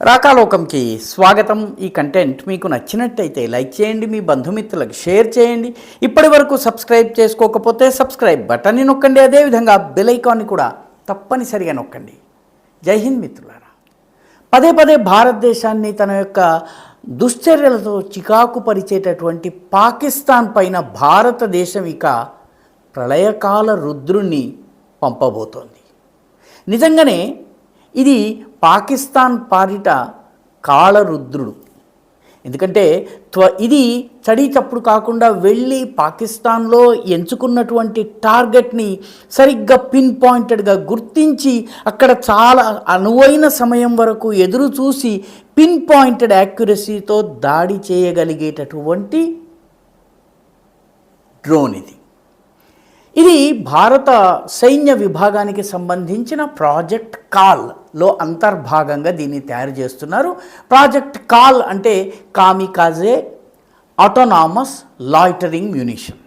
రాకాలోకంకి స్వాగతం. ఈ కంటెంట్ మీకు నచ్చినట్టయితే లైక్ చేయండి, మీ బంధుమిత్రులకు షేర్ చేయండి. ఇప్పటి వరకు సబ్స్క్రైబ్ చేసుకోకపోతే సబ్స్క్రైబ్ బటన్ని నొక్కండి, అదేవిధంగా బెల్ ఐకాన్ని కూడా తప్పనిసరిగా నొక్కండి. జై హింద్ మిత్రులారా. పదే పదే భారతదేశాన్ని తన యొక్క దుశ్చర్యలతో చికాకు పరిచేటటువంటి పాకిస్తాన్ పైన భారతదేశం ఇక ప్రళయకాల రుద్రుణ్ణి పంపబోతోంది. నిజంగానే ఇది పాకిస్తాన్ పాలిట కాళరుద్రుడు. ఎందుకంటే ఇది చడి చప్పుడు కాకుండా వెళ్ళి పాకిస్తాన్లో ఎంచుకున్నటువంటి టార్గెట్ని సరిగ్గా పిన్ పాయింటెడ్గా గుర్తించి అక్కడ చాలా అనువైన సమయం వరకు ఎదురు చూసి పిన్ పాయింటెడ్ యాక్యురసీతో దాడి చేయగలిగేటటువంటి డ్రోన్ ఇది భారత సైన్య విభాగానికి సంబంధించిన ప్రాజెక్ట్ కాల్లో అంతర్భాగంగా దీన్ని తయారు చేస్తున్నారు. ప్రాజెక్ట్ కాల్ అంటే kamikaze autonomous loitering munition.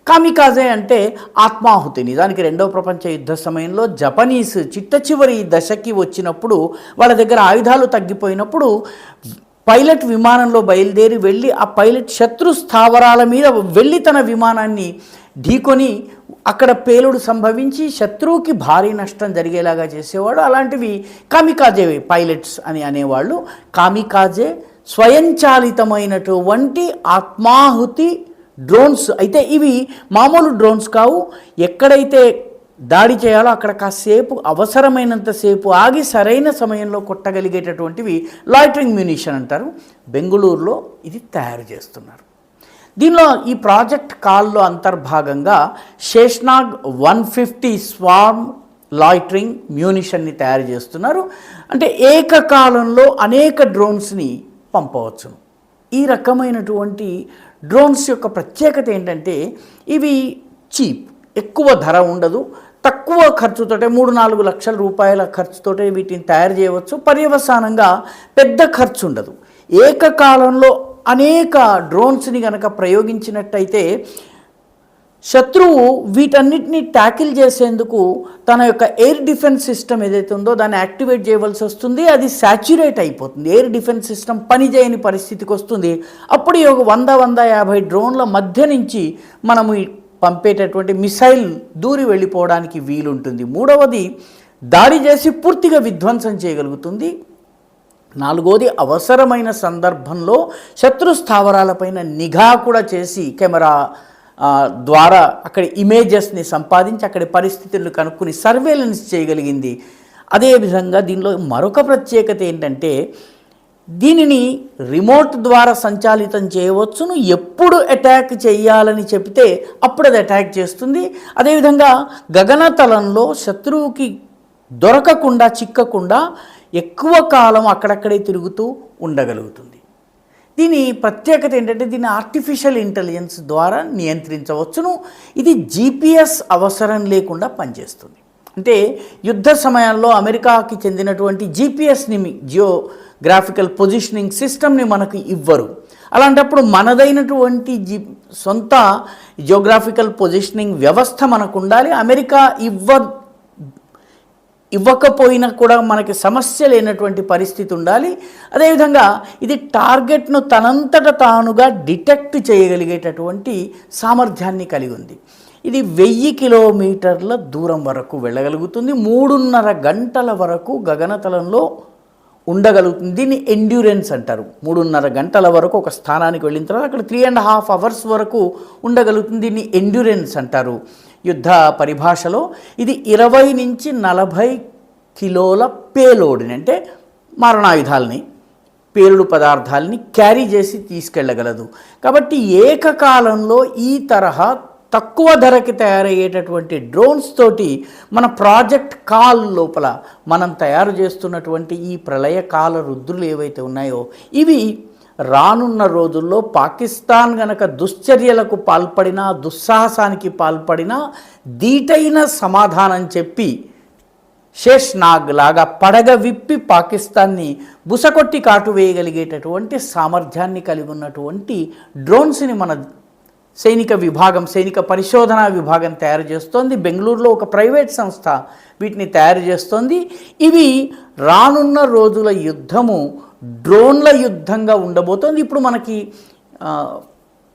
Kamikaze అంటే ఆత్మాహుతి. నిజానికి రెండవ ప్రపంచ యుద్ధ సమయంలో జపనీస్ చిట్ట చివరి దశకి వచ్చినప్పుడు, వాళ్ళ దగ్గర ఆయుధాలు తగ్గిపోయినప్పుడు పైలట్ విమానంలో బయలుదేరి వెళ్ళి ఆ పైలట్ శత్రు స్థావరాల మీద వెళ్ళి తన విమానాన్ని ఢీకొని అక్కడ పేలుడు సంభవించి శత్రువుకి భారీ నష్టం జరిగేలాగా చేసేవాడు. అలాంటివి కామికాజే పైలట్స్ అని అనేవాళ్ళు. కామికాజే స్వయంచాలితమైనటువంటి ఆత్మాహుతి డ్రోన్స్. అయితే ఇవి మామూలు డ్రోన్స్ కావు. ఎక్కడైతే దాడి చేయాలో అక్కడ కాసేపు అవసరమైనంతసేపు ఆగి సరైన సమయంలో కొట్టగలిగేటటువంటివి లాయిటరింగ్ మ్యూనిషన్ అంటారు. బెంగళూరులో ఇది తయారు చేస్తున్నారు. దీనిలో ఈ ప్రాజెక్ట్ కాల్లో అంతర్భాగంగా శేష్నాగ్ 150 స్వార్మ్ లాయిటరింగ్ మ్యూనిషన్ని తయారు చేస్తున్నారు. అంటే ఏకకాలంలో అనేక డ్రోన్స్ని పంపవచ్చును. ఈ రకమైనటువంటి డ్రోన్స్ యొక్క ప్రత్యేకత ఏంటంటే ఇవి చీప్, ఎక్కువ ధర ఉండదు. తక్కువ ఖర్చుతోటే 3-4 లక్షల రూపాయల ఖర్చుతోటే వీటిని తయారు చేయవచ్చు. పర్యవసానంగా పెద్ద ఖర్చు ఉండదు. ఏకకాలంలో అనేక డ్రోన్స్ని కనుక ప్రయోగించినట్టయితే శత్రువు వీటన్నిటిని ట్యాకిల్ చేసేందుకు తన యొక్క ఎయిర్ డిఫెన్స్ సిస్టమ్ ఏదైతే ఉందో దాన్ని యాక్టివేట్ చేయవలసి వస్తుంది. అది సాచ్యురేట్ అయిపోతుంది. ఎయిర్ డిఫెన్స్ సిస్టమ్ పనిచేయని పరిస్థితికి వస్తుంది. అప్పుడు 100-150 డ్రోన్ల మధ్య నుంచి మనము పంపేటటువంటి మిసైల్ దూరి వెళ్ళిపోవడానికి వీలుంటుంది. మూడవది, దాడి చేసి పూర్తిగా విధ్వంసం చేయగలుగుతుంది. నాలుగోది, అవసరమైన సందర్భంలో శత్రు స్థావరాలపైన నిఘా కూడా చేసి కెమెరా ద్వారా అక్కడి ఇమేజెస్ని సంపాదించి అక్కడి పరిస్థితులను కనుక్కుని సర్వేలెన్స్ చేయగలిగింది. అదేవిధంగా దీనిలో మరొక ప్రత్యేకత ఏంటంటే దీనిని రిమోట్ ద్వారా సంచాలితం చేయవచ్చును. ఎప్పుడు అటాక్ చేయాలని చెప్తే అప్పుడు అది అటాక్ చేస్తుంది. అదేవిధంగా గగనతలంలో శత్రువుకి దొరకకుండా చిక్కకుండా ఎక్కువ కాలం అక్కడక్కడే తిరుగుతూ ఉండగలుగుతుంది. దీని ప్రత్యేకత ఏంటంటే దీన్ని ఆర్టిఫిషియల్ ఇంటెలిజెన్స్ ద్వారా నియంత్రించవచ్చును. ఇది GPS అవసరం లేకుండా పనిచేస్తుంది. అంటే యుద్ధ సమయాల్లో అమెరికాకి చెందినటువంటి GPSని, జియోగ్రాఫికల్ పొజిషనింగ్ సిస్టమ్ని మనకు ఇవ్వరు. అలాంటప్పుడు మనదైనటువంటి సొంత జియోగ్రాఫికల్ పొజిషనింగ్ వ్యవస్థ మనకు ఉండాలి. అమెరికా ఇవ్వకపోయినా కూడా మనకి సమస్య లేనటువంటి పరిస్థితి ఉండాలి. అదేవిధంగా ఇది టార్గెట్ను తనంతట తానుగా డిటెక్ట్ చేయగలిగేటటువంటి సామర్థ్యాన్ని కలిగి ఉంది. ఇది 1000 కిలోమీటర్ల దూరం వరకు వెళ్ళగలుగుతుంది. 3.5 గంటల వరకు గగనతలంలో ఉండగలుగుతుంది. దీన్ని ఎండ్యూరెన్స్ అంటారు. 3.5 గంటల వరకు ఒక స్థానానికి వెళ్ళిన తర్వాత అక్కడ 3.5 అవర్స్ వరకు ఉండగలుగుతుంది. దీన్ని ఎండ్యూరెన్స్ అంటారు యుద్ధ పరిభాషలో. ఇది 20 నుంచి 40 కిలోల పేలోడ్ని, అంటే మారణాయుధాలని, పేలుడు పదార్థాలని క్యారీ చేసి తీసుకెళ్ళగలదు. కాబట్టి ఏకకాలంలో ఈ తరహా తక్కువ ధరకి తయారయ్యేటటువంటి డ్రోన్స్ తోటి మన ప్రాజెక్ట్ కాల్ లోపల మనం తయారు చేస్తున్నటువంటి ఈ ప్రళయకాల రుద్రులు ఏవైతే ఉన్నాయో ఇవి రానున్న రోజుల్లో పాకిస్తాన్ గనక దుశ్చర్యలకు పాల్పడినా, దుస్సాహసానికి పాల్పడినా దీటైన సమాధానం చెప్పి శేష్నాగ్ లాగా పడగ విప్పి పాకిస్తాన్ని బుసకొట్టి కాటు వేయగలిగేటటువంటి సామర్థ్యాన్ని కలిగి ఉన్నటువంటి డ్రోన్స్ని మన సైనిక విభాగం, సైనిక పరిశోధనా విభాగం తయారు చేస్తోంది. బెంగళూరులో ఒక ప్రైవేట్ సంస్థ వీటిని తయారు చేస్తోంది. ఇవి రానున్న రోజుల యుద్ధము డ్రోన్ల యుద్ధంగా ఉండబోతోంది. ఇప్పుడు మనకి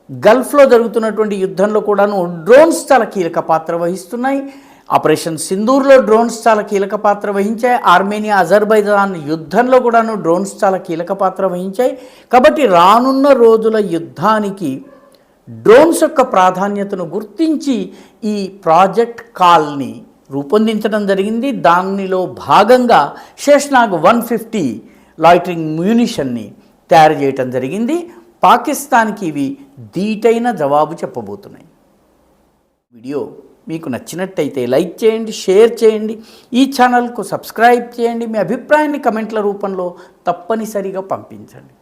గల్ఫ్లో జరుగుతున్నటువంటి యుద్ధంలో కూడాను డ్రోన్స్ చాలా కీలక పాత్ర వహిస్తున్నాయి. ఆపరేషన్ సింధూర్లో డ్రోన్స్ చాలా కీలక పాత్ర వహించాయి. ఆర్మేనియా అజర్బైజాన్ యుద్ధంలో కూడాను డ్రోన్స్ చాలా కీలక పాత్ర వహించాయి. కాబట్టి రానున్న రోజుల యుద్ధానికి డ్రోన్స్ యొక్క ప్రాధాన్యతను గుర్తించి ఈ ప్రాజెక్ట్ కాల్ని రూపొందించడం జరిగింది. దానిలో భాగంగా శేష్నాగ్ 150 లాయిటరింగ్ మ్యూనిషన్ని తయారు చేయటం జరిగింది. పాకిస్తాన్కి ఇవి ధీటైన జవాబు చెప్పబోతున్నాయి. వీడియో మీకు నచ్చినట్టయితే లైక్ చేయండి, షేర్ చేయండి, ఈ ఛానల్కు సబ్స్క్రైబ్ చేయండి. మీ అభిప్రాయాన్ని కమెంట్ల రూపంలో తప్పనిసరిగా పంపించండి.